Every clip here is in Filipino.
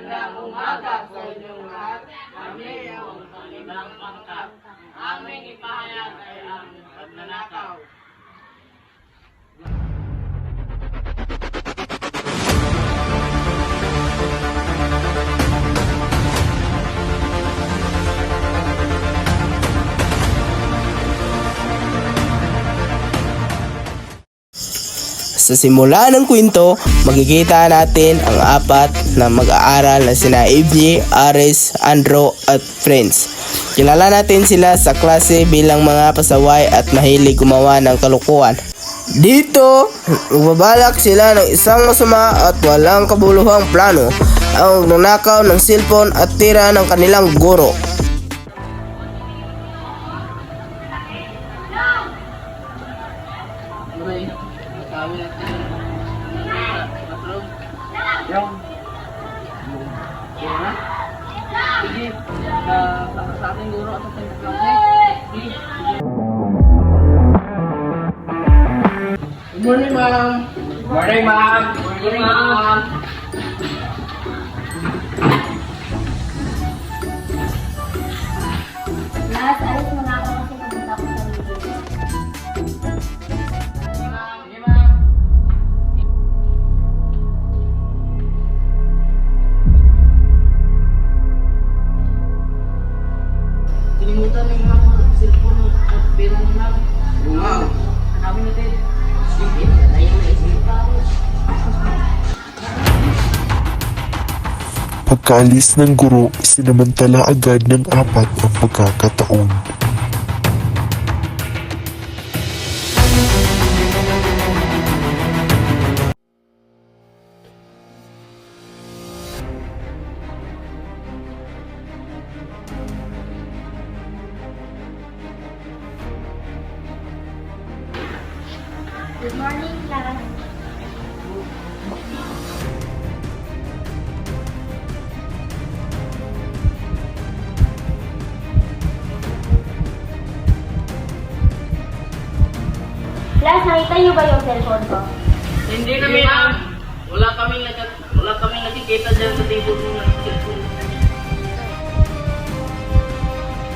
magandang umaga sa inyong lahat. Kami ang kanilang pangkat. Aming ipahayag ay ang pagnanakaw. Sa simula ng kwento, makikita natin ang apat na mag-aaral na sina AJ, Ares, Andrew at friends. Kilala natin sila sa klase bilang mga pasaway at mahilig gumawa ng kalukuhan. Dito, nagbabalak sila ng isang masama at walang kabuluhang plano, ang magnanakaw ng cellphone at tira ng kanilang guro. Sa ating guro at sa ating klase. Good morning, ma'am. Morning, ma'am. Morning, ma'am. Lahat, alis mo na ako kasi pupunta ko sa meeting. Sige, ma'am. Kinimutan ng mga cellphone at pera ni ma'am. Wow. Hanapin natin. Sige, ayun na isip pa ako. Pagkaalis ng guro, sinamantala agad ng apat ang pagkakataon. Good morning, class. Class, nakita niyo ba yung cellphone ko? Hindi kami ma'am. Wala kaming nakikita dyan sa table ng cellphone.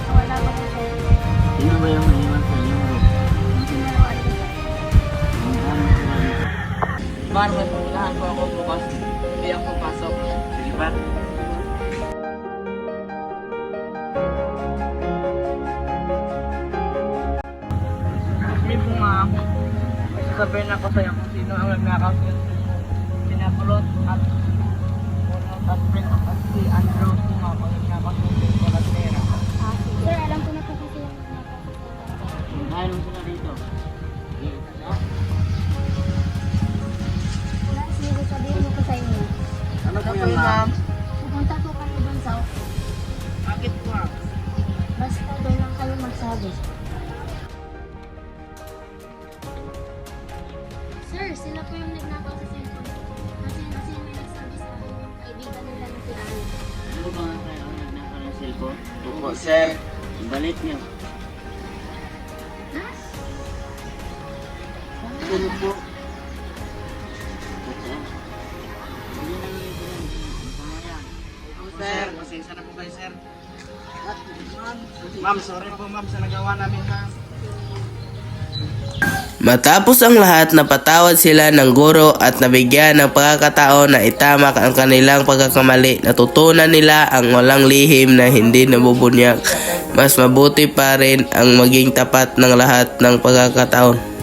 Wala ba yung cellphone? Sino ba yung naiwan sa inyo, bro? Bar, may pumilahan po ako bukas. Hindi ako pasok. Sige ba? Hindi po ma'am. Sasabihin ako sa'yo kung sino ang nagnakaw sa sinakulot at Kulot at friend at si Andrew po nga kung nagnakaw sa cellphone at pera. Sir, alam ko na po kasi yung nakakasama. Ayaw sila dito. Class, may sasabihin mo ko sa inyo. Ano po yan ma'am? Pupunta po kayo doon sa office. Bakit po ma'am? Basta doon lang kayo magsabi. Sir, sila po yung nagnakaw sa cellphone. Kasi may nagsabi sa akin yung kaibigan nila na pinaan. Ano ba nga kayo ang nagnakaw ng cellphone? Opo, sir. Balik niyo. Ha? Ano po? Sir, pasensya na po kayo, sir. Ma'am, sorry po ma'am sa nagawa namin ma'am. Matapos ang lahat, napatawad sila ng guro at nabigyan ng pagkakataon na itamak ang kanilang pagkakamali. Natutunan nila ang walang lihim na hindi nabubunyag. Mas mabuti pa rin ang maging tapat ng lahat ng pagkakataon.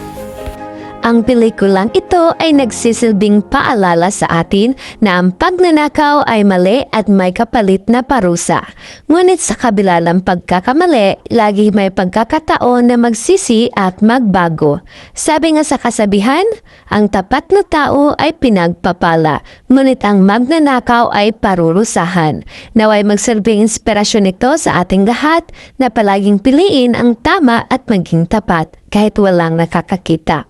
Ang pelikulang ito ay nagsisilbing paalala sa atin na ang pagnanakaw ay mali at may kapalit na parusa. Ngunit sa kabila ng pagkakamali, lagi may pagkakataon na magsisi at magbago. Sabi nga sa kasabihan, ang tapat na tao ay pinagpapala, ngunit ang magnanakaw ay parurusahan. Naway magsilbing inspirasyon ito sa ating lahat na palaging piliin ang tama at maging tapat kahit walang nakakakita.